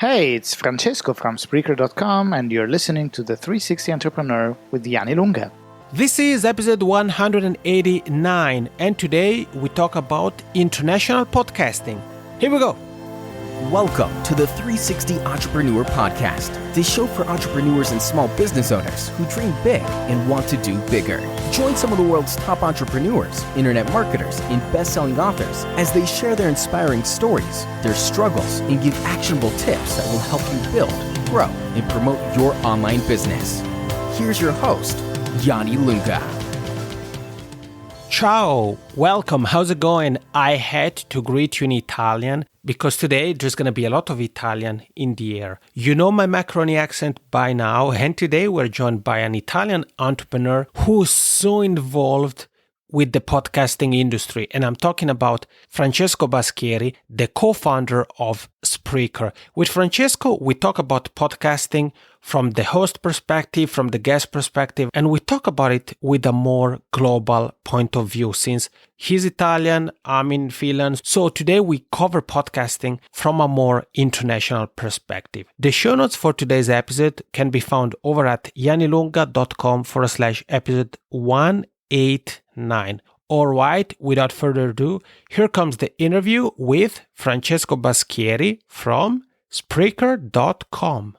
Hey, it's Francesco from Spreaker.com, and you're listening to the 360 Entrepreneur with Yanni Lunga. This is episode 189, and today we talk about international podcasting. Here we go. Welcome to the 360 Entrepreneur Podcast, the show for entrepreneurs and small business owners who dream big and want to do bigger. Join some of the world's top entrepreneurs, internet marketers, and best-selling authors as they share their inspiring stories, their struggles, and give actionable tips that will help you build, grow, and promote your online business. Here's your host, Yanni Lunga. Ciao, welcome, how's it going? I had to greet you in Italian because today there's going to be a lot of Italian in the air. You know my macaroni accent by now, and today we're joined by an Italian entrepreneur who's so involved with the podcasting industry. And I'm talking about Francesco Baschieri, the co-founder of Spreaker. With Francesco, we talk about podcasting from the host perspective, from the guest perspective, and we talk about it with a more global point of view since he's Italian, I'm in Finland. So today we cover podcasting from a more international perspective. The show notes for today's episode can be found over at yannilunga.com/episode 189. All right, without further ado, here comes the interview with Francesco Baschieri from Spreaker.com.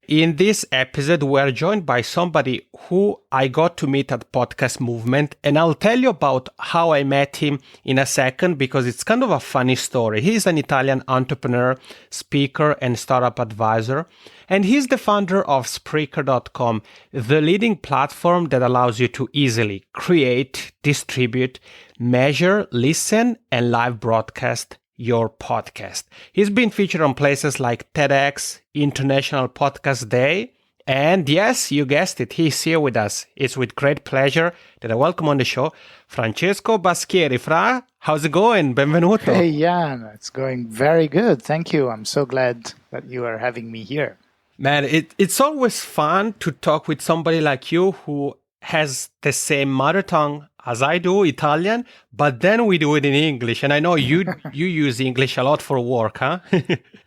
In this episode, we're joined by somebody who I got to meet at Podcast Movement, and I'll tell you about how I met him in a second because it's kind of a funny story. He's an Italian entrepreneur, speaker, and startup advisor, and he's the founder of Spreaker.com, the leading platform that allows you to easily create, distribute, measure, listen, and live broadcast your podcast. He's been featured on places like TEDx, International Podcast Day, and yes, you guessed it, he's here with us. It's with great pleasure that I welcome on the show Francesco Baschieri. Fra, how's it going? Benvenuto. Hey, Jan, it's going very good. Thank you. I'm so glad that you are having me here. Man, it's always fun to talk with somebody like you who has the same mother tongue as I do, Italian, but then we do it in English. And I know you use English a lot for work, huh?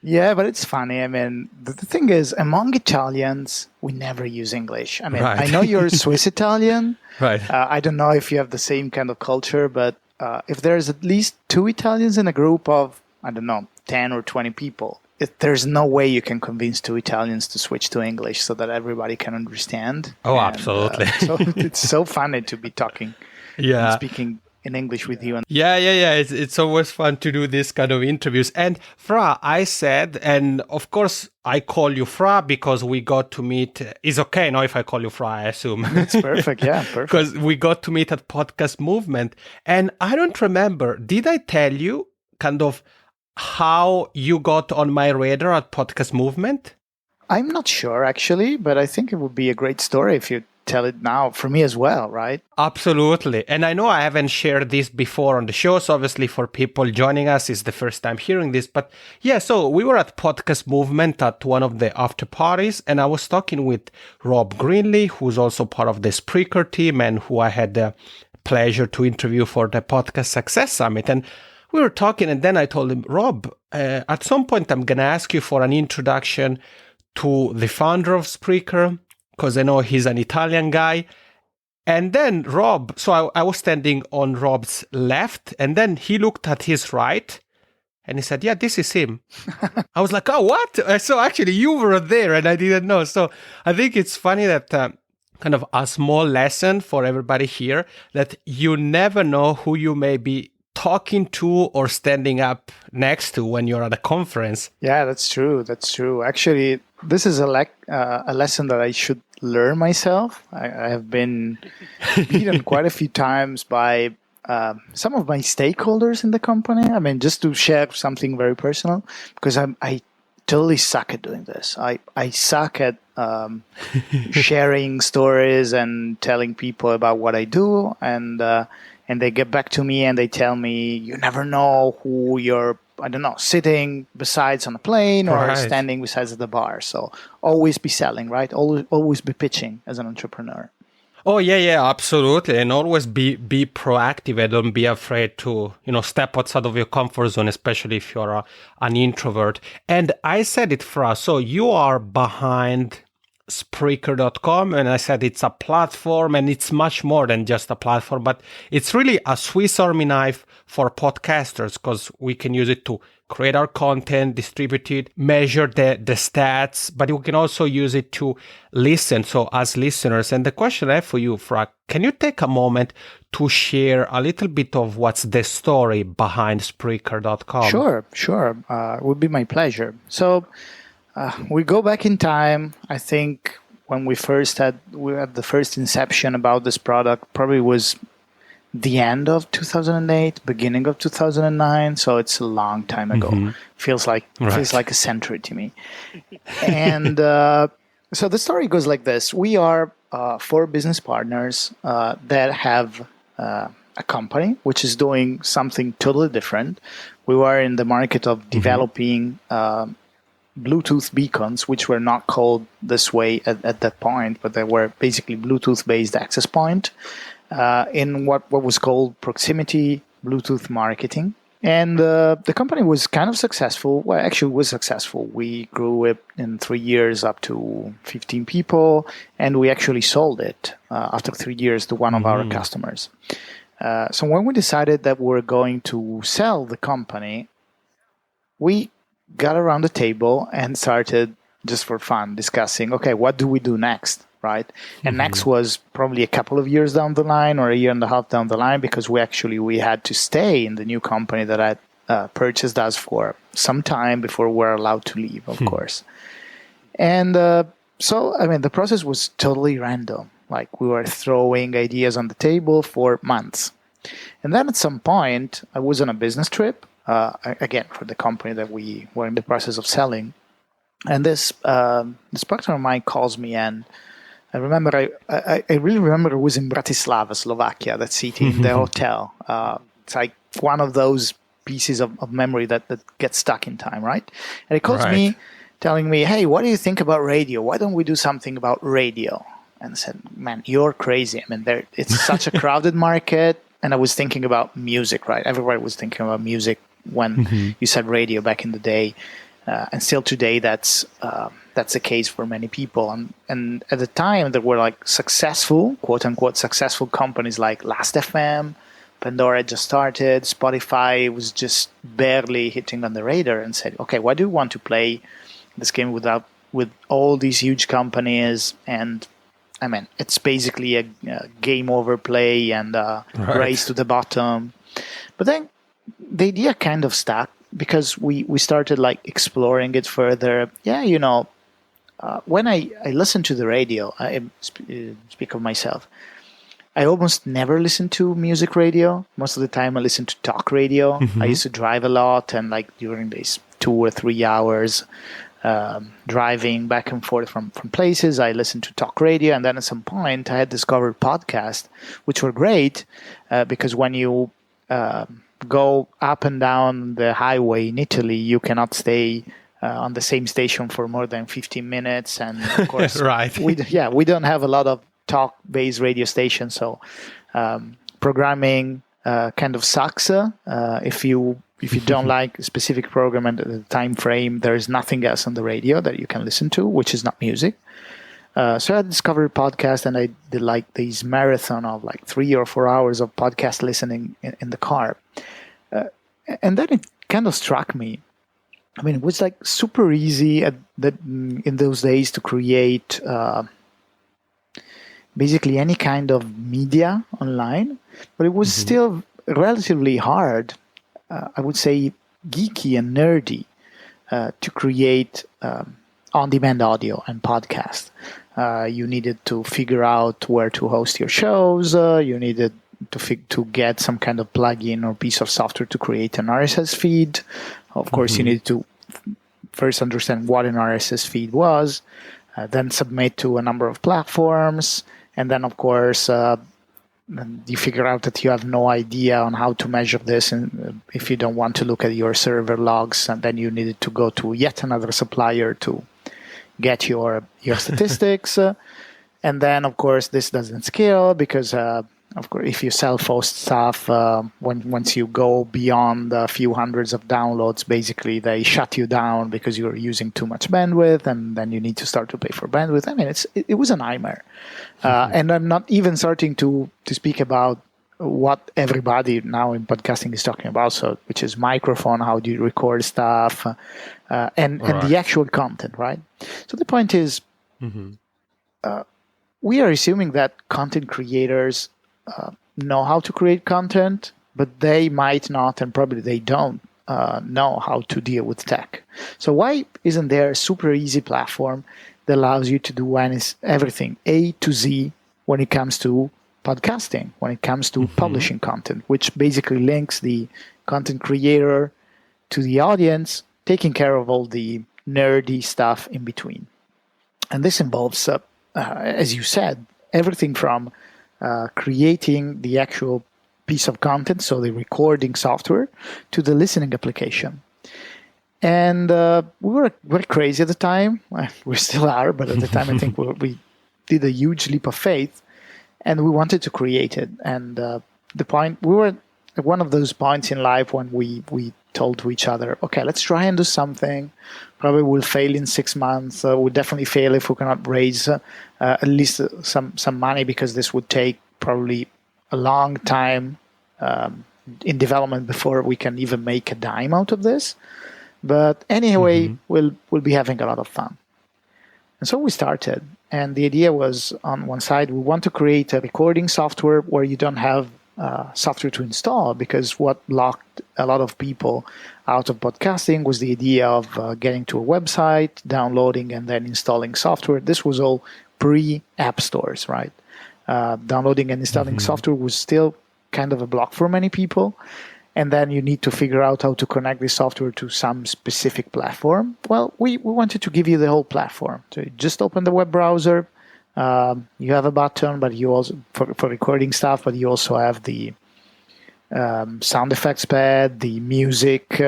Yeah, but it's funny. I mean, the thing is, among Italians, we never use English. I mean, Right. I know you're Swiss Italian. Right. I don't know if you have the same kind of culture, but if there's at least 2 Italians in a group of, 10 or 20 people, there's no way you can convince 2 Italians to switch to English so that everybody can understand. Oh, absolutely. So it's so funny to be talking and speaking in English with you. Yeah. It's always fun to do this kind of interviews. And Fra, I said, and of course I call you Fra because we got to meet. It's okay now if I call you Fra, I assume. It's perfect. Yeah, perfect. Because we got to meet at Podcast Movement. And I don't remember, did I tell you kind of how you got on my radar at Podcast Movement? I'm not sure actually, but I think it would be a great story if you tell it now for me as well, right? Absolutely. And I know I haven't shared this before on the show, so obviously for people joining us, it's the first time hearing this. But yeah, so we were at Podcast Movement at one of the after parties, and I was talking with Rob Greenlee, who's also part of the Spreaker team and who I had the pleasure to interview for the Podcast Success Summit. And we were talking, and then I told him, Rob, at some point I'm going to ask you for an introduction to the founder of Spreaker, because I know he's an Italian guy. And then Rob, so I was standing on Rob's left, and then he looked at his right, and he said, yeah, this is him. I was like, oh, what? So actually you were there, and I didn't know. So I think it's funny that kind of a small lesson for everybody here, that you never know who you may be talking to or standing up next to when you're at a conference. Yeah, that's true. That's true. Actually, this is a lesson that I should learn myself. I have been beaten quite a few times by some of my stakeholders in the company. I mean, just to share something very personal, because I totally suck at doing this. I suck at sharing stories and telling people about what I do, and they get back to me and they tell me, you never know who you're, sitting besides on a plane or Right. standing besides at the bar. So always be selling, right? Always be pitching as an entrepreneur. Oh yeah, absolutely, and always be proactive and don't be afraid to step outside of your comfort zone, especially if you're an introvert. And I said it for us. So you are behind Spreaker.com, and I said it's a platform, and it's much more than just a platform, but it's really a Swiss Army knife for podcasters because we can use it to create our content, distribute it, measure the stats, but we can also use it to listen. So as listeners, and the question I have for you, Fra, can you take a moment to share a little bit of what's the story behind Spreaker.com? Sure. It would be my pleasure. So we go back in time. I think when we had the first inception about this product, probably was the end of 2008, beginning of 2009. So it's a long time ago. Feels like a century to me. And so the story goes like this: we are 4 business partners that have a company which is doing something totally different. We were in the market of developing Bluetooth beacons, which were not called this way at that point, but they were basically Bluetooth-based access point in what was called proximity Bluetooth marketing. And the company was kind of successful. Well, actually, it was successful. We grew it in 3 years up to 15 people, and we actually sold it after 3 years to one of our customers. So when we decided that we were going to sell the company, we got around the table and started, just for fun, discussing, okay, what do we do next, right? And next was probably a couple of years down the line or a year and a half down the line, because we had to stay in the new company that had purchased us for some time before we were allowed to leave, of course. And so, I mean, the process was totally random. Like, we were throwing ideas on the table for months. And then at some point, I was on a business trip, again, for the company that we were in the process of selling. And this partner of mine calls me, and I remember, I really remember it was in Bratislava, Slovakia, that city, in the hotel. It's like one of those pieces of memory that gets stuck in time, right? And he calls me, telling me, hey, what do you think about radio? Why don't we do something about radio? And I said, man, you're crazy. I mean, it's such a crowded market. And I was thinking about music, right? Everybody was thinking about music when you said radio back in the day. And still today, that's the case for many people. And at the time, there were like successful, quote unquote, successful companies like Last.fm, Pandora just started, Spotify was just barely hitting on the radar, and said, okay, why do you want to play this game with all these huge companies? And I mean, it's basically a game over play and race to the bottom. But then the idea kind of stuck, because we started like exploring it further. Yeah, when I listen to the radio, I speak of myself, I almost never listen to music radio. Most of the time I listen to talk radio. I used to drive a lot, and like during these 2 or 3 hours driving back and forth from places, I listened to talk radio. And then at some point I had discovered podcasts, which were great because when you go up and down the highway in Italy, you cannot stay on the same station for more than 15 minutes. And of course, we don't have a lot of talk-based radio stations, so programming kind of sucks. If you don't like a specific program and the time frame, there is nothing else on the radio that you can listen to, which is not music. So I discovered podcast, and I did like these marathon of like 3 or 4 hours of podcast listening in the car. And then it kind of struck me. I mean, it was like super easy in those days to create basically any kind of media online, but it was still relatively hard, I would say geeky and nerdy, to create on-demand audio and podcast. You needed to figure out where to host your shows. You needed to get some kind of plugin or piece of software to create an RSS feed. Of course, you needed to first understand what an RSS feed was, then submit to a number of platforms, and then, of course, you figure out that you have no idea on how to measure this, and if you don't want to look at your server logs, and then you needed to go to yet another supplier to get your statistics. And then, of course, this doesn't scale because, of course, if you self-host stuff, once you go beyond a few hundreds of downloads, basically they shut you down because you're using too much bandwidth, and then you need to start to pay for bandwidth. I mean, it was a nightmare. And I'm not even starting to speak about what everybody now in podcasting is talking about, so which is microphone, how do you record stuff, and the actual content, right? So the point is, we are assuming that content creators know how to create content, but they might not, and probably they don't know how to deal with tech. So why isn't there a super easy platform that allows you to do everything A to Z when it comes to podcasting, when it comes to publishing content, which basically links the content creator to the audience, taking care of all the nerdy stuff in between. And this involves, as you said, everything from creating the actual piece of content, so the recording software, to the listening application. And we were crazy at the time. We still are, but at the time I think we did a huge leap of faith. And we wanted to create it. And we were at one of those points in life when we told to each other, okay, let's try and do something. Probably we'll fail in 6 months. We'll definitely fail if we cannot raise at least some money, because this would take probably a long time in development before we can even make a dime out of this. But anyway, we'll be having a lot of fun. And so we started. And the idea was, on one side, we want to create a recording software where you don't have software to install, because what blocked a lot of people out of podcasting was the idea of getting to a website, downloading, and then installing software. This was all pre-app stores, right? Downloading and installing software was still kind of a block for many people. And then you need to figure out how to connect this software to some specific platform. Well, we wanted to give you the whole platform. So you just open the web browser. You have a button, but you also for recording stuff, but you also have the sound effects pad, the music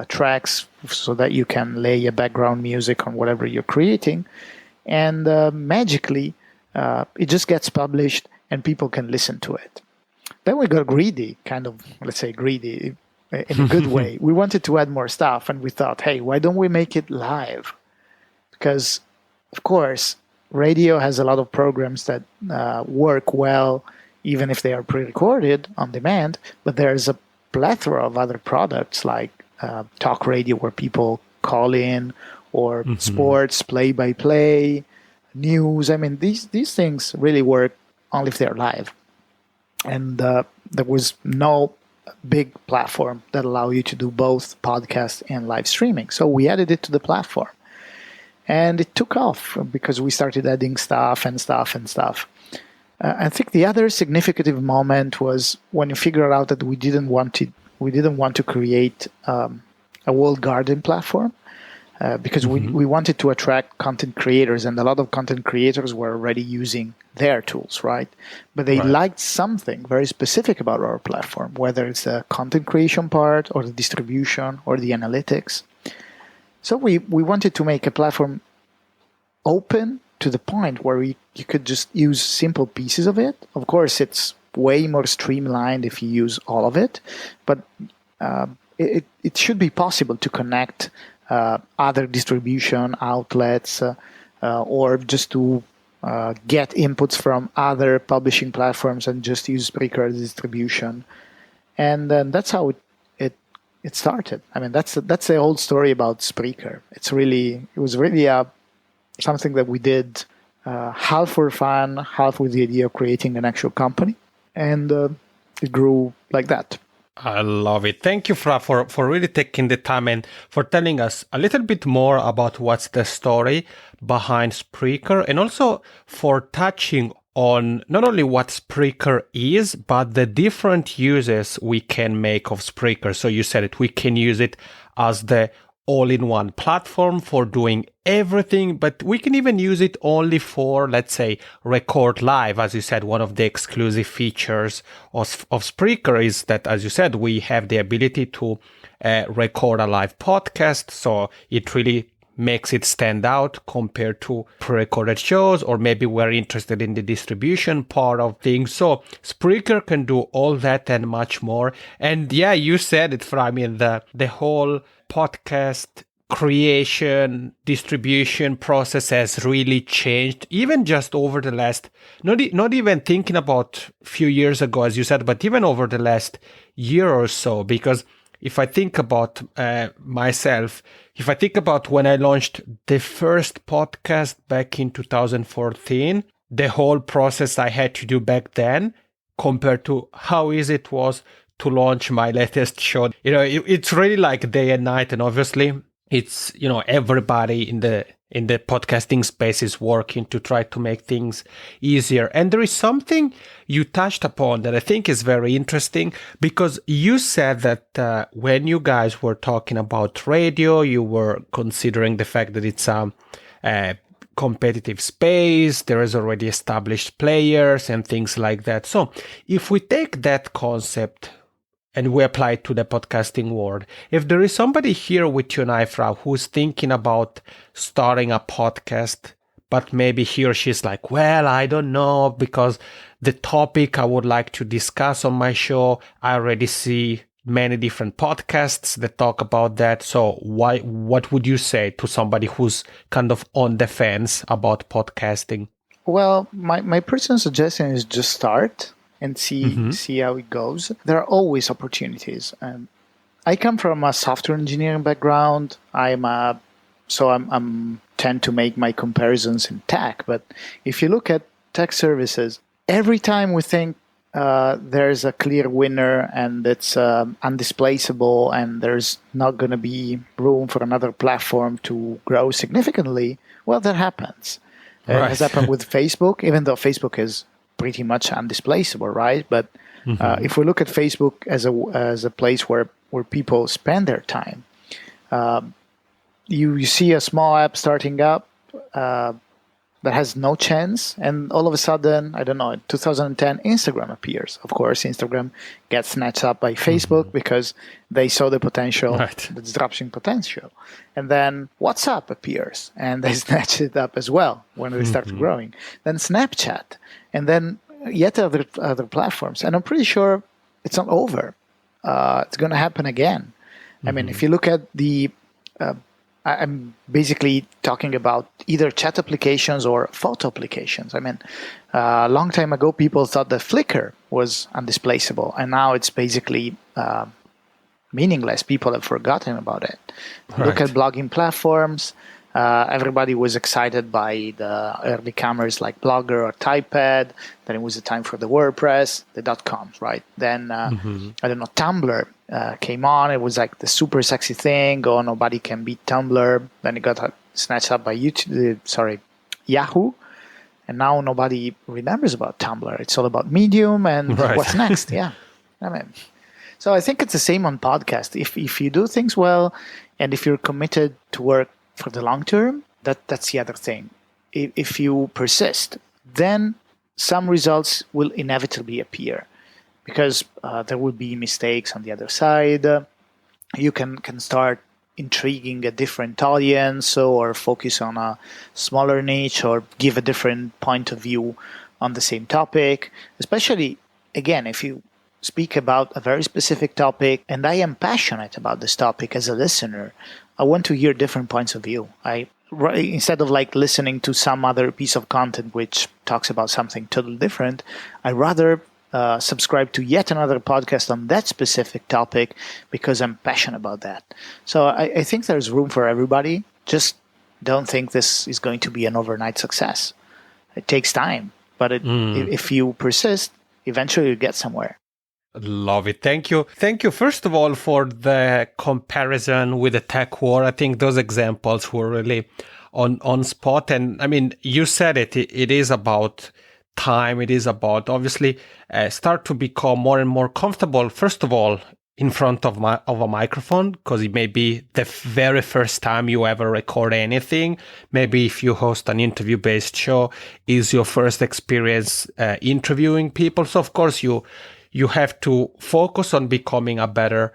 tracks, so that you can lay a background music on whatever you're creating. And magically, it just gets published and people can listen to it. Then we got greedy, let's say greedy in a good way. We wanted to add more stuff, and we thought, hey, why don't we make it live? Because, of course, radio has a lot of programs that work well, even if they are pre-recorded on demand, but there's a plethora of other products like talk radio where people call in, or sports, play-by-play, news. I mean, these things really work only if they're live. And there was no big platform that allowed you to do both podcast and live streaming. So we added it to the platform. And it took off because we started adding stuff. I think the other significant moment was when you figured out that we didn't want to create a walled garden platform. Because we wanted to attract content creators, and a lot of content creators were already using their tools, right? But they liked something very specific about our platform, whether it's the content creation part or the distribution or the analytics. So we wanted to make a platform open to the point where you could just use simple pieces of it. Of course, it's way more streamlined if you use all of it, but it should be possible to connect other distribution outlets or just to get inputs from other publishing platforms and just use Spreaker as distribution. And then that's how it started. I mean, that's the whole story about Spreaker. It was really something that we did half for fun, half with the idea of creating an actual company. And it grew like that. I love it. Thank you, Fra, for really taking the time and for telling us a little bit more about what's the story behind Spreaker, and also for touching on not only what Spreaker is, but the different uses we can make of Spreaker. So you said it, we can use it as the all-in-one platform for doing everything, but we can even use it only for, let's say, record live. As you said, one of the exclusive features of Spreaker is that, as you said, we have the ability to record a live podcast. So it really makes it stand out compared to pre-recorded shows, or maybe we're interested in the distribution part of things. So Spreaker can do all that and much more. And yeah, you said it, I mean, the whole podcast creation, distribution process has really changed, even just over the last, not even thinking about a few years ago, as you said, but even over the last year or so. Because if I think about myself, if I think about when I launched the first podcast back in 2014, the whole process I had to do back then compared to how easy it was to launch my latest show, it's really like day and night. And obviously it's, everybody in the podcasting space is working to try to make things easier. And there is something you touched upon that I think is very interesting, because you said that when you guys were talking about radio, you were considering the fact that it's a competitive space, there is already established players and things like that. So if we take that concept and we apply it to the podcasting world, if there is somebody here with you and I, Frau, who's thinking about starting a podcast, but maybe he or she's like, well, I don't know, because the topic I would like to discuss on my show, I already see many different podcasts that talk about that. So what would you say to somebody who's kind of on the fence about podcasting? Well, my personal suggestion is just start and see how it goes. There are always opportunities. I come from a software engineering background. I'm tend to make my comparisons in tech. But if you look at tech services, every time we think there's a clear winner and it's undisplaceable and there's not going to be room for another platform to grow significantly, well, that happens. Right. It has happened with Facebook, even though Facebook is pretty much undisplaceable, right? But if we look at Facebook as a place where people spend their time, you see a small app starting up that has no chance, and all of a sudden, I don't know, in 2010, Instagram appears. Of course, Instagram gets snatched up by Facebook because they saw the potential, the disruption potential. And then WhatsApp appears, and they snatch it up as well when they started growing. Then Snapchat, and then yet other platforms. And I'm pretty sure it's not over. It's going to happen again. I mean, if you look at the... I'm basically talking about either chat applications or photo applications. I mean, a long time ago, people thought that Flickr was undisplaceable, and now it's basically meaningless. People have forgotten about it. Right. Look at blogging platforms. Everybody was excited by the early comers like Blogger or Typepad. Then it was the time for the WordPress, the .coms, right? Then, I don't know, Tumblr came on. It was like the super sexy thing. Oh, nobody can beat Tumblr. Then it got snatched up by Yahoo. And now nobody remembers about Tumblr. It's all about Medium and what's next. Yeah. I mean, so I think it's the same on podcast. If you do things well, and if you're committed to work for the long term, that's the other thing. If you persist, then some results will inevitably appear, because there will be mistakes on the other side. You can start intriguing a different audience, or focus on a smaller niche, or give a different point of view on the same topic. Especially, again, if you speak about a very specific topic, and I am passionate about this topic as a listener, I want to hear different points of view. Instead of like listening to some other piece of content which talks about something totally different, I rather subscribe to yet another podcast on that specific topic because I'm passionate about that. So I think there's room for everybody. Just don't think this is going to be an overnight success. It takes time, but if you persist, eventually you get somewhere. Love it. Thank you. Thank you, first of all, for the comparison with the tech war. I think those examples were really on spot. And I mean, you said it is about time. It is about, obviously, start to become more and more comfortable, first of all, in front of a microphone, because it may be the very first time you ever record anything. Maybe if you host an interview-based show, is your first experience interviewing people. So, of course, you have to focus on becoming a better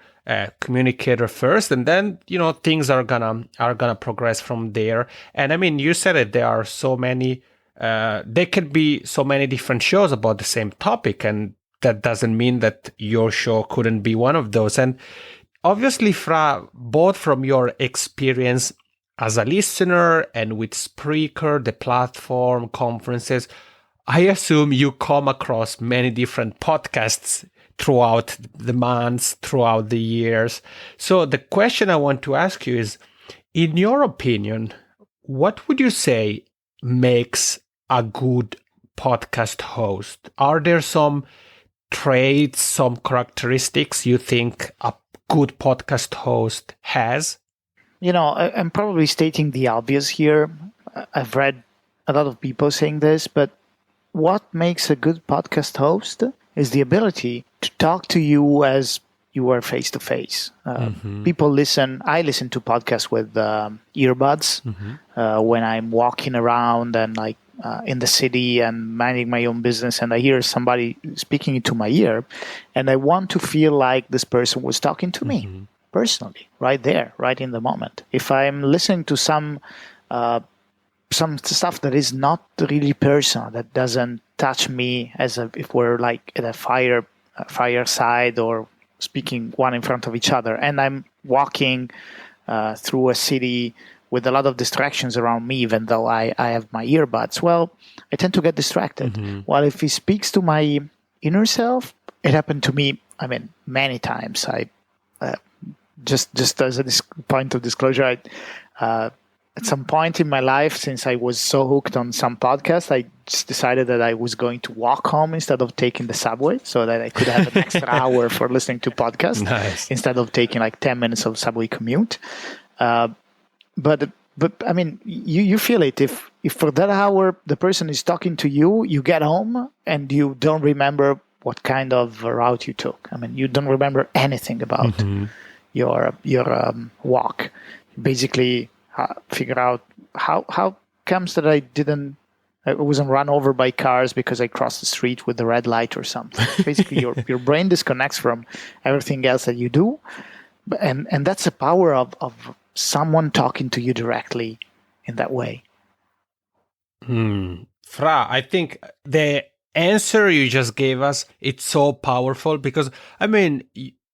communicator first, and then things are gonna progress from there. And I mean, you said it. There are so many. There could be so many different shows about the same topic, and that doesn't mean that your show couldn't be one of those. And obviously, both from your experience as a listener and with Spreaker, the platform, conferences, I assume you come across many different podcasts throughout the months, throughout the years. So the question I want to ask you is, in your opinion, what would you say makes a good podcast host? Are there some traits, some characteristics you think a good podcast host has? I'm probably stating the obvious here. I've read a lot of people saying this, but what makes a good podcast host is the ability to talk to you as you are face to face. People listen. I listen to podcasts with earbuds when I'm walking around and in the city and minding my own business, and I hear somebody speaking into my ear, and I want to feel like this person was talking to me personally, right there, right in the moment. If I'm listening to some stuff that is not really personal, that doesn't touch me as if we're like at a fireside or speaking one in front of each other, and I'm walking through a city with a lot of distractions around me, even though I have my earbuds, well, I tend to get distracted. While if he speaks to my inner self, it happened to me, many times. I just as a point of disclosure, at some point in my life, since I was so hooked on some podcast, I just decided that I was going to walk home instead of taking the subway, so that I could have an extra hour for listening to podcasts instead of taking 10 minutes of subway commute. But you feel it. If for that hour the person is talking to you, you get home and you don't remember what kind of route you took. You don't remember anything about your walk. You basically figure out how comes that I wasn't run over by cars because I crossed the street with the red light or something. Basically, your brain disconnects from everything else that you do, and that's the power of someone talking to you directly in that way. Fra, I think the answer you just gave us, it's so powerful because,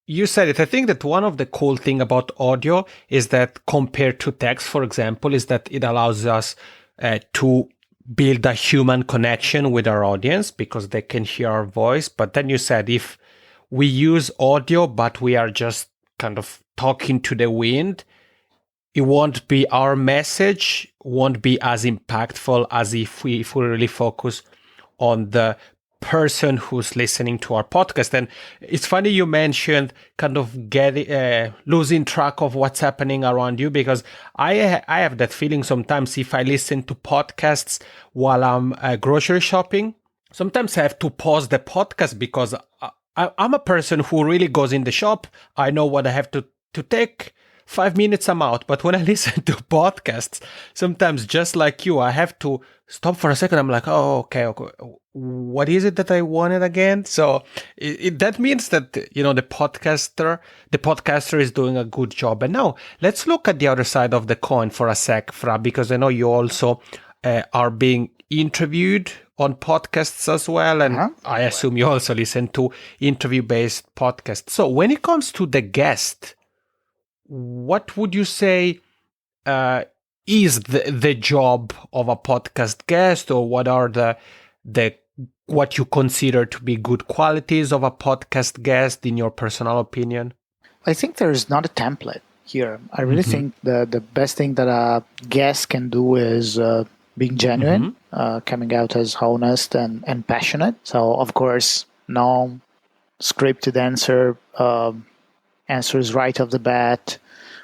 you said it. I think that one of the cool thing about audio is that compared to text, for example, is that it allows us to build a human connection with our audience because they can hear our voice. But then you said if we use audio, but we are just kind of talking to the wind, it won't be our message, won't be as impactful as if we really focus on the person who's listening to our podcast. And it's funny you mentioned kind of losing track of what's happening around you, because I have that feeling sometimes if I listen to podcasts while I'm grocery shopping. Sometimes I have to pause the podcast because I'm a person who really goes in the shop. I know what I have to take. 5 minutes I'm out. But when I listen to podcasts, sometimes just like you, I have to stop for a second. I'm like, oh, okay. What is it that I wanted again? So that means that, the podcaster is doing a good job. And now let's look at the other side of the coin for a sec, Fra, because I know you also are being interviewed on podcasts as well. And I assume you also listen to interview-based podcasts. So when it comes to the guest, what would you say is the job of a podcast guest, or what are the what you consider to be good qualities of a podcast guest in your personal opinion? I think there is not a template here. I really think the best thing that a guest can do is being genuine, coming out as honest and passionate. So, of course, no scripted answers right off the bat,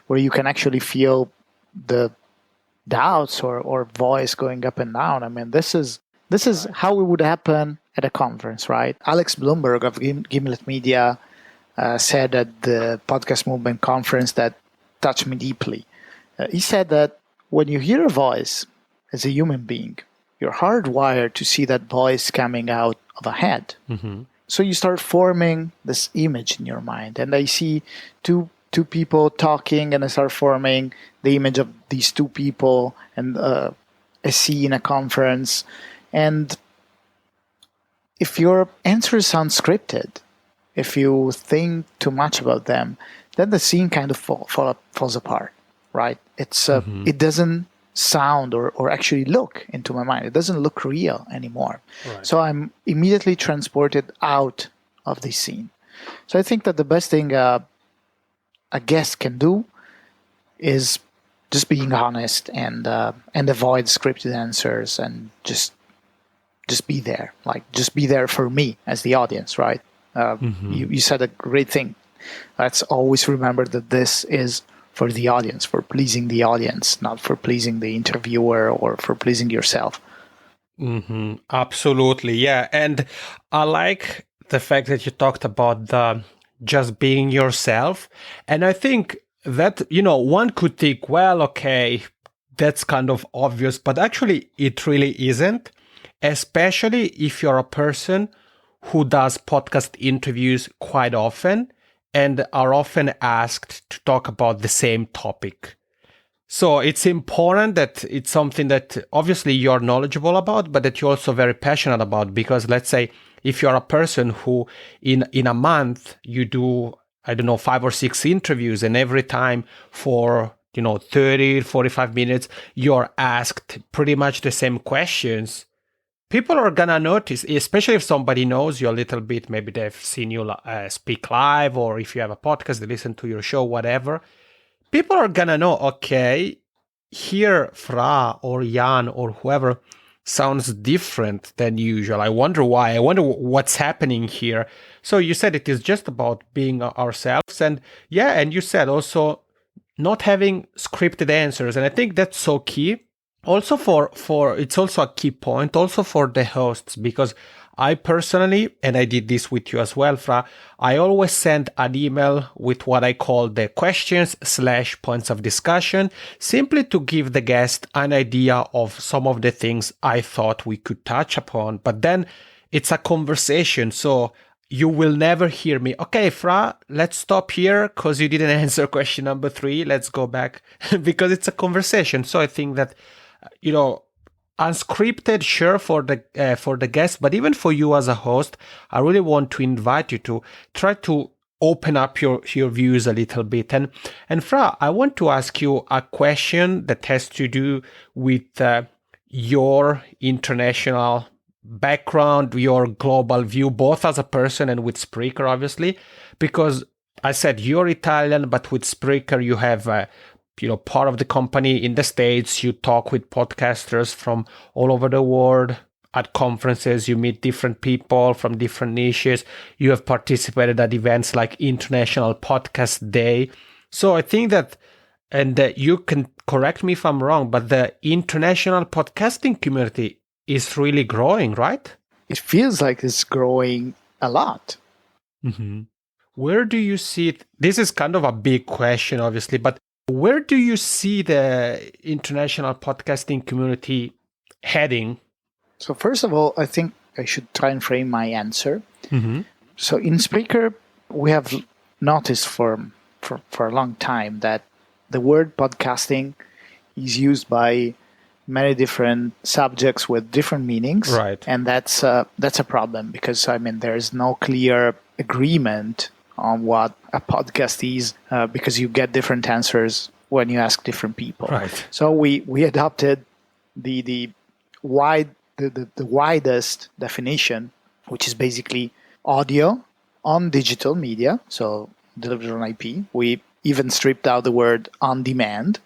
where you can actually feel the doubts or voice going up and down. This is how it would happen at a conference, right? Alex Bloomberg of Gimlet Media said at the Podcast Movement conference that touched me deeply. He said that when you hear a voice as a human being, you're hardwired to see that voice coming out of a head. so you start forming this image in your mind, and I see two people talking, and I start forming the image of these two people and a scene, a conference. And if your answers sound scripted, if you think too much about them, then the scene kind of falls apart, right? It doesn't sound or actually look into my mind. It doesn't look real anymore. Right. So I'm immediately transported out of the scene. So I think that the best thing a guest can do is just being honest and avoid scripted answers, and just be there. Like, just be there for me as the audience, right? You said a great thing. Let's always remember that this is for the audience, for pleasing the audience, not for pleasing the interviewer or for pleasing yourself. Absolutely, yeah. And I like the fact that you talked about the just being yourself. And I think that, one could think, well, okay, that's kind of obvious, but actually it really isn't, especially if you're a person who does podcast interviews quite often and are often asked to talk about the same topic. So it's important that it's something that obviously you're knowledgeable about, but that you're also very passionate about. Because let's say if you're a person who in a month you do, 5 or 6 interviews, and every time for 30, 45 minutes, you're asked pretty much the same questions, people are gonna notice, especially if somebody knows you a little bit. Maybe they've seen you speak live, or if you have a podcast, they listen to your show, whatever. People are gonna know, okay, here Fra or Jan or whoever sounds different than usual. I wonder why. I wonder what's happening here. So you said it is just about being ourselves. And yeah, and you said also not having scripted answers. And I think that's so key. Also for it's also a key point also for the hosts, because I personally, and I did this with you as well, Fra, I always send an email with what I call the questions/points of discussion, simply to give the guest an idea of some of the things I thought we could touch upon. But then it's a conversation, so you will never hear me, okay, Fra, let's stop here because you didn't answer question number 3. Let's go back, because it's a conversation. So I think that, unscripted, sure, for the guest, but even for you as a host, I really want to invite you to try to open up your views a little bit. And Fra, I want to ask you a question that has to do with your international background, your global view, both as a person and with Spreaker, obviously, because I said you're Italian, but with Spreaker you have part of the company in the States. You talk with podcasters from all over the world. At conferences, you meet different people from different niches. You have participated at events like International Podcast Day. So I think that, and you can correct me if I'm wrong, but the international podcasting community is really growing, right? It feels like it's growing a lot. Where do you see it? This is kind of a big question, obviously, but where do you see the international podcasting community heading? So first of all, I think I should try and frame my answer. So in Spreaker, we have noticed for a long time that the word podcasting is used by many different subjects with different meanings. Right. And that's a problem, because there's no clear agreement on what a podcast is, because you get different answers when you ask different people. Right. So we adopted the widest definition, which is basically audio on digital media, so delivered on IP. We even stripped out the word on demand,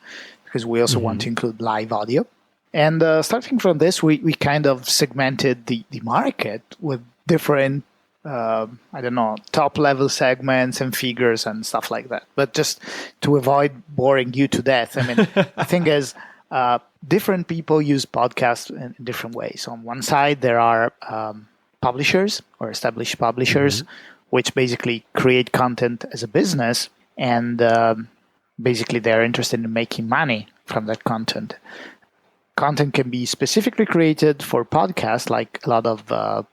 because we also want to include live audio. And starting from this, we kind of segmented the market with different top level segments and figures and stuff like that. But just to avoid boring you to death, the thing is, different people use podcasts in different ways. On one side, there are publishers or established publishers, which basically create content as a business, and basically they're interested in making money from that content. Content can be specifically created for podcasts, like a lot of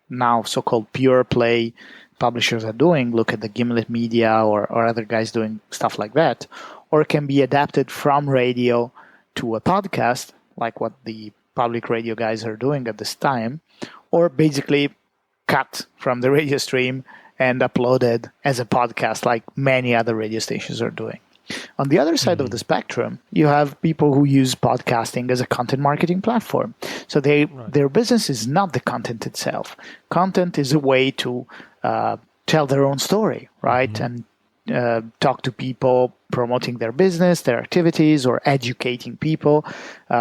now so-called pure play publishers are doing, look at the Gimlet Media or other guys doing stuff like that, or can be adapted from radio to a podcast, like what the public radio guys are doing at this time, or basically cut from the radio stream and uploaded as a podcast like many other radio stations are doing. On the other side of the spectrum, you have people who use podcasting as a content marketing platform. So their business is not the content itself. Content is a way to tell their own story, right? And talk to people, promoting their business, their activities, or educating people.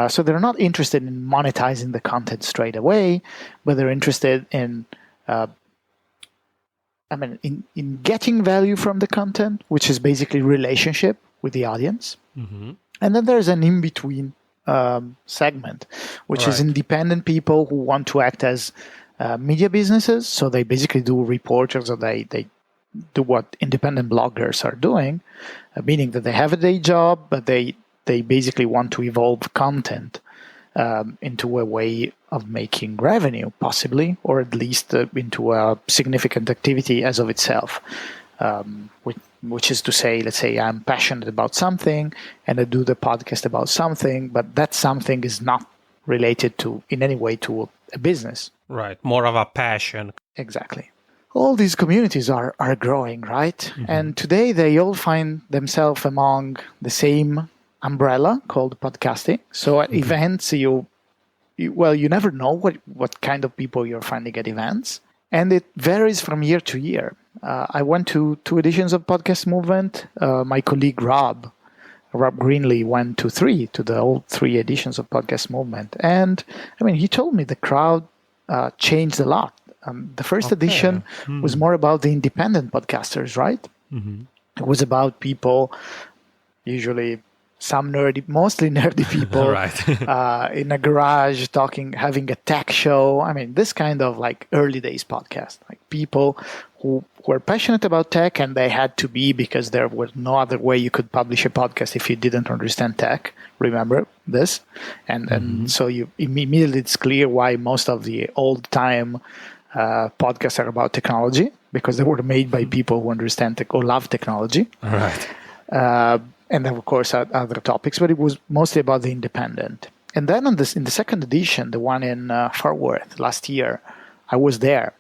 So they're not interested in monetizing the content straight away, but they're interested in in getting value from the content, which is basically relationship with the audience. And then there's an in-between segment, which is independent people who want to act as media businesses. So they basically do reporters, or they do what independent bloggers are doing, meaning that they have a day job, but they basically want to evolve content into a way of making revenue, possibly, or at least into a significant activity as of itself. Which is to say, let's say I'm passionate about something and I do the podcast about something, but that something is not related to in any way to a business. Right, more of a passion. Exactly. All these communities are growing, right? And today they all find themselves among the same umbrella called podcasting. So at events, you never know what kind of people you're finding at events. And it varies from year to year. I went to 2 editions of Podcast Movement. My colleague Rob Greenlee went to all 3 editions of Podcast Movement. And he told me the crowd changed a lot. The first edition was more about the independent podcasters, right? It was about people, usually mostly nerdy people in a garage having a tech show. This kind of like early days podcast, like people who were passionate about tech, and they had to be, because there was no other way you could publish a podcast if you didn't understand tech. Remember this? And so you immediately, it's clear why most of the old time podcasts are about technology, because they were made by people who understand or love technology. And then, of course, other topics, but it was mostly about the independent. And then in the second edition, the one in Fort Worth last year, I was there.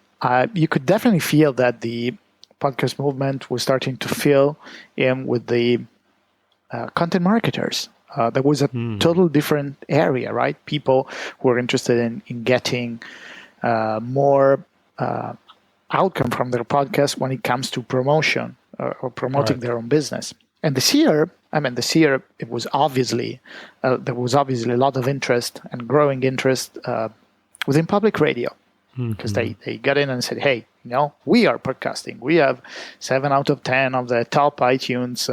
You could definitely feel that the podcast movement was starting to fill in with the content marketers. There was a total different area, right? People who were interested in getting more outcome from their podcast when it comes to promotion or promoting their own business. And this year, it was obviously there was obviously a lot of interest and growing interest within public radio, because they got in and said, "Hey, we are podcasting. We have 7 out of 10 of the top iTunes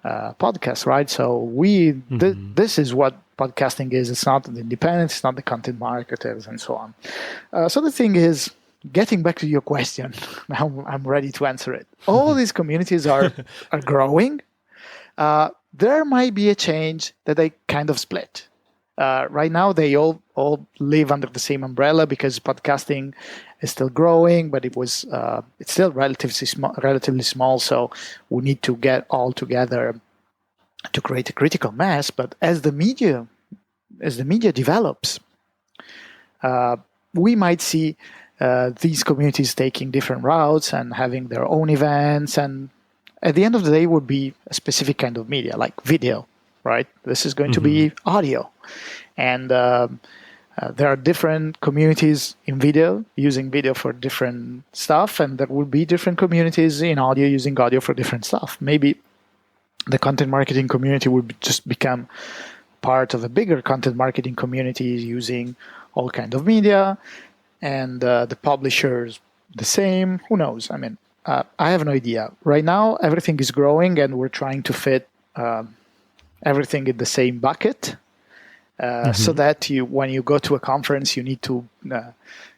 podcasts, right? So this is what podcasting is. It's not the independent, it's not the content marketers, and so on." So the thing is, getting back to your question, now I'm ready to answer it. All these communities are growing. There might be a change that they kind of split. Right now, they all live under the same umbrella, because podcasting is still growing, but it's still relatively small. So we need to get all together to create a critical mass. But as the media develops, we might see these communities taking different routes and having their own events, and at the end of the day would be a specific kind of media, like video, right? This is going to be audio. And there are different communities in video, using video for different stuff, and there will be different communities in audio using audio for different stuff. Maybe the content marketing community would just become part of a bigger content marketing community using all kinds of media, and the publishers the same. Who knows? I have no idea. Right now, everything is growing, and we're trying to fit everything in the same bucket, so that when you go to a conference, you need to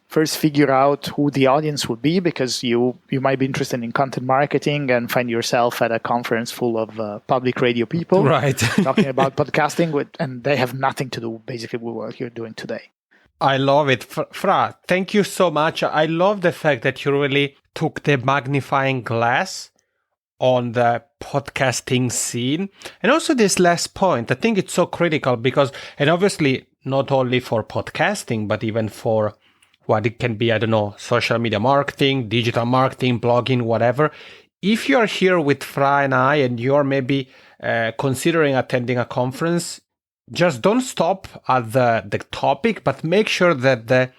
first figure out who the audience would be, because you might be interested in content marketing and find yourself at a conference full of public radio people talking about podcasting, and they have nothing to do basically with what you're doing today. I love it. Fra, thank you so much. I love the fact that you really took the magnifying glass on the podcasting scene. And also this last point, I think it's so critical because, and obviously not only for podcasting, but even for what it can be, I don't know, social media marketing, digital marketing, blogging, whatever. If you're here with Fra and I, and you're maybe considering attending a conference, just don't stop at the topic, but make sure that the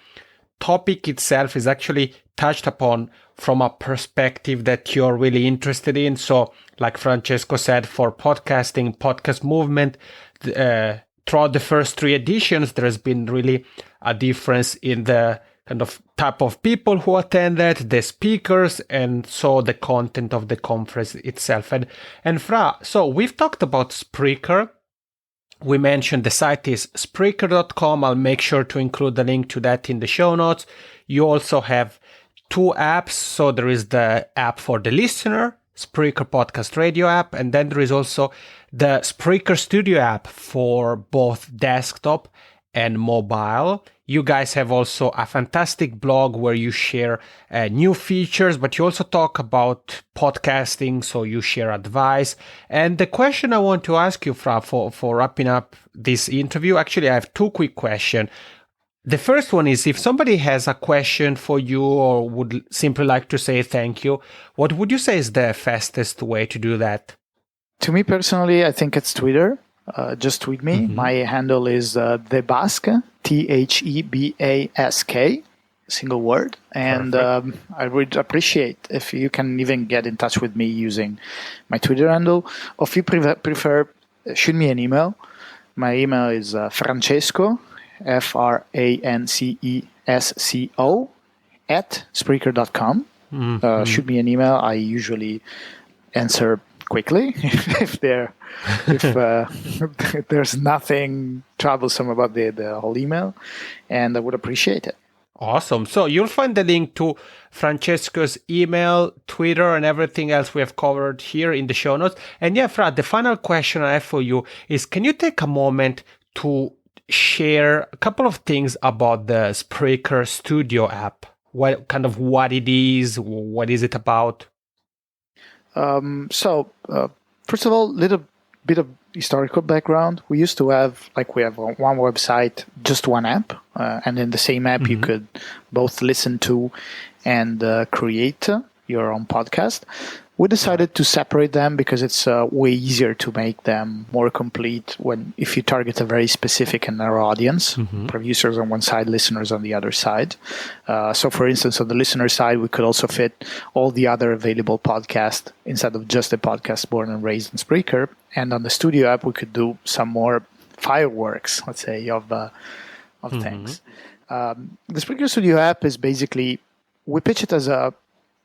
topic itself is actually touched upon from a perspective that you're really interested in. So, like Francesco said, for podcasting, podcast movement, throughout the first 3 editions, there has been really a difference in the kind of type of people who attended, the speakers, and so the content of the conference itself. And Fra, so we've talked about Spreaker. We mentioned the site is Spreaker.com. I'll make sure to include the link to that in the show notes. You also have 2 apps. So there is the app for the listener, Spreaker Podcast Radio app, and then there is also the Spreaker Studio app for both desktop and mobile. You guys have also a fantastic blog where you share new features, but you also talk about podcasting, so you share advice. And the question I want to ask you, Fra, for wrapping up this interview, actually, I have 2 quick questions. The first one is, if somebody has a question for you or would simply like to say thank you, what would you say is the fastest way to do that? To me personally, I think it's Twitter. Just tweet me. Mm-hmm. My handle is Thebask, Thebask, single word. And I would appreciate if you can even get in touch with me using my Twitter handle. Or if you prefer, shoot me an email. My email is Francesco, Francesco, @Spreaker.com. Mm-hmm. Shoot me an email. I usually answer quickly if there's nothing troublesome about the whole email, and I would appreciate it. Awesome. So you'll find the link to Francesco's email, Twitter, and everything else we have covered here in the show notes. And yeah, Fra, the final question I have for you is, can you take a moment to share a couple of things about the Spreaker Studio app? What it is, what is it about? First of all, little bit of historical background. We used to have, we have one website, just one app, and in the same app you could both listen to and create your own podcast. We decided to separate them because it's way easier to make them more complete if you target a very specific and narrow audience, producers on one side, listeners on the other side. So for instance, on the listener side, we could also fit all the other available podcasts instead of just the podcast born and raised in Spreaker. And on the studio app, we could do some more fireworks, let's say, of things. The Spreaker Studio app is basically, we pitch it as a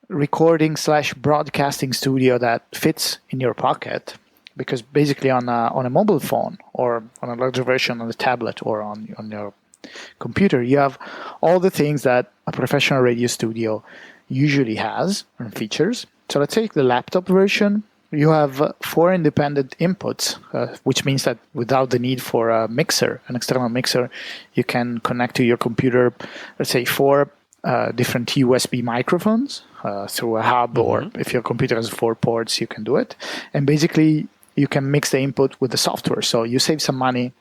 recording/broadcasting studio that fits in your pocket, because basically on a mobile phone or on a larger version on the tablet or on your computer, you have all the things that a professional radio studio usually has and features. So let's take the laptop version. You have 4 independent inputs, which means that without the need for a mixer, an external mixer, you can connect to your computer, let's say 4 different USB microphones through a hub, or if your computer has 4 ports, you can do it. And basically, you can mix the input with the software. So you save some money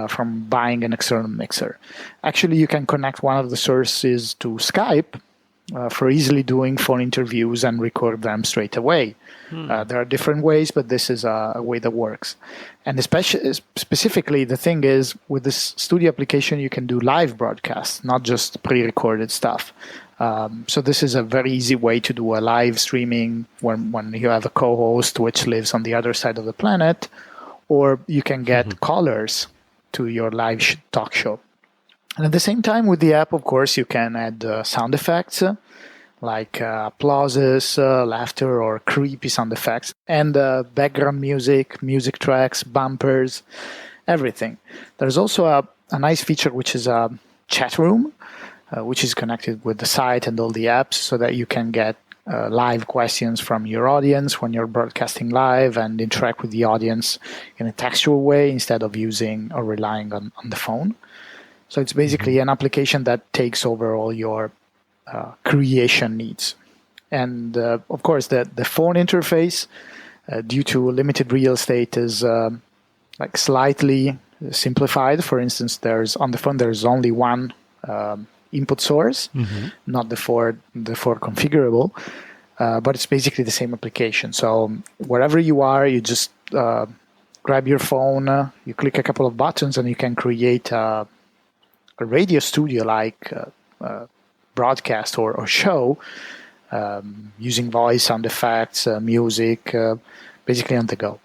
from buying an external mixer. Actually, you can connect one of the sources to Skype for easily doing phone interviews and record them straight away. There are different ways, but this is a way that works. And specifically, the thing is, with this studio application, you can do live broadcasts, not just pre-recorded stuff. So this is a very easy way to do a live streaming when you have a co-host which lives on the other side of the planet, or you can get callers to your live talk show. And at the same time, with the app, of course, you can add sound effects, like applauses, laughter, or creepy sound effects, and background music tracks, bumpers, everything. There's also a nice feature, which is a chat room, which is connected with the site and all the apps, so that you can get live questions from your audience when you're broadcasting live and interact with the audience in a textual way instead of using or relying on the phone. So it's basically an application that takes over all your creation needs. And of course, the phone interface, due to limited real estate, is like slightly simplified. For instance, on the phone there's only one input source, not the four configurable, but it's basically the same application. So wherever you are, you just grab your phone, you click a couple of buttons, and you can create a radio studio like broadcast or show, using voice, sound effects, music, basically on the go.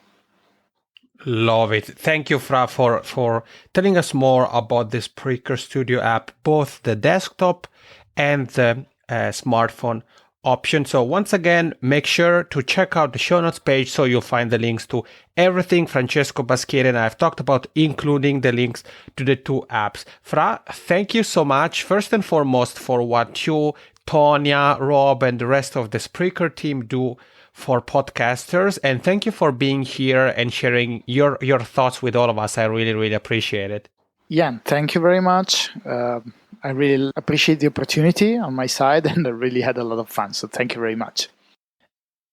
Love it. Thank you, Fra, for telling us more about this Spreaker Studio app, both the desktop and the smartphone option. So once again, make sure to check out the show notes page so you'll find the links to everything Francesco Baschieri and I have talked about, including the links to the two apps. Fra, thank you so much, first and foremost, for what you, Tonia, Rob, and the rest of the Spreaker team do for podcasters. And thank you for being here and sharing your thoughts with all of us. I really, really appreciate it. Yeah, thank you very much. I really appreciate the opportunity on my side, and I really had a lot of fun. So thank you very much.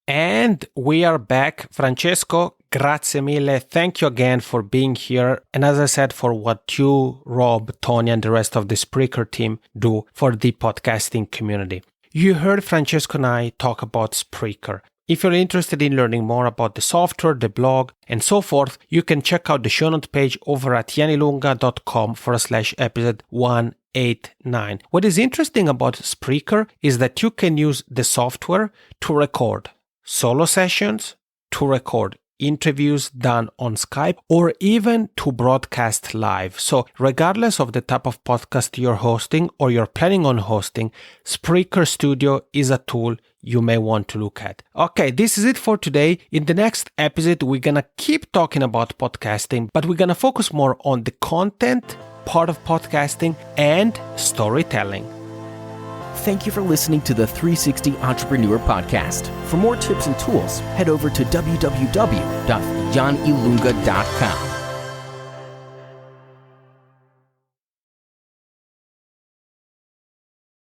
And we are back. Francesco, grazie mille. Thank you again for being here. And as I said, for what you, Rob, Tony, and the rest of the Spreaker team do for the podcasting community. You heard Francesco and I talk about Spreaker. If you're interested in learning more about the software, the blog, and so forth, you can check out the show note page over at yanilunga.com/episode 189. What is interesting about Spreaker is that you can use the software to record solo sessions, to record interviews done on Skype, or even to broadcast live. So regardless of the type of podcast you're hosting or you're planning on hosting, Spreaker Studio is a tool you may want to look at. Okay, this is it for today. In the next episode, we're gonna keep talking about podcasting, but we're gonna focus more on the content part of podcasting and storytelling. Thank you for listening to the 360 Entrepreneur Podcast. For more tips and tools, head over to www.yanilunga.com.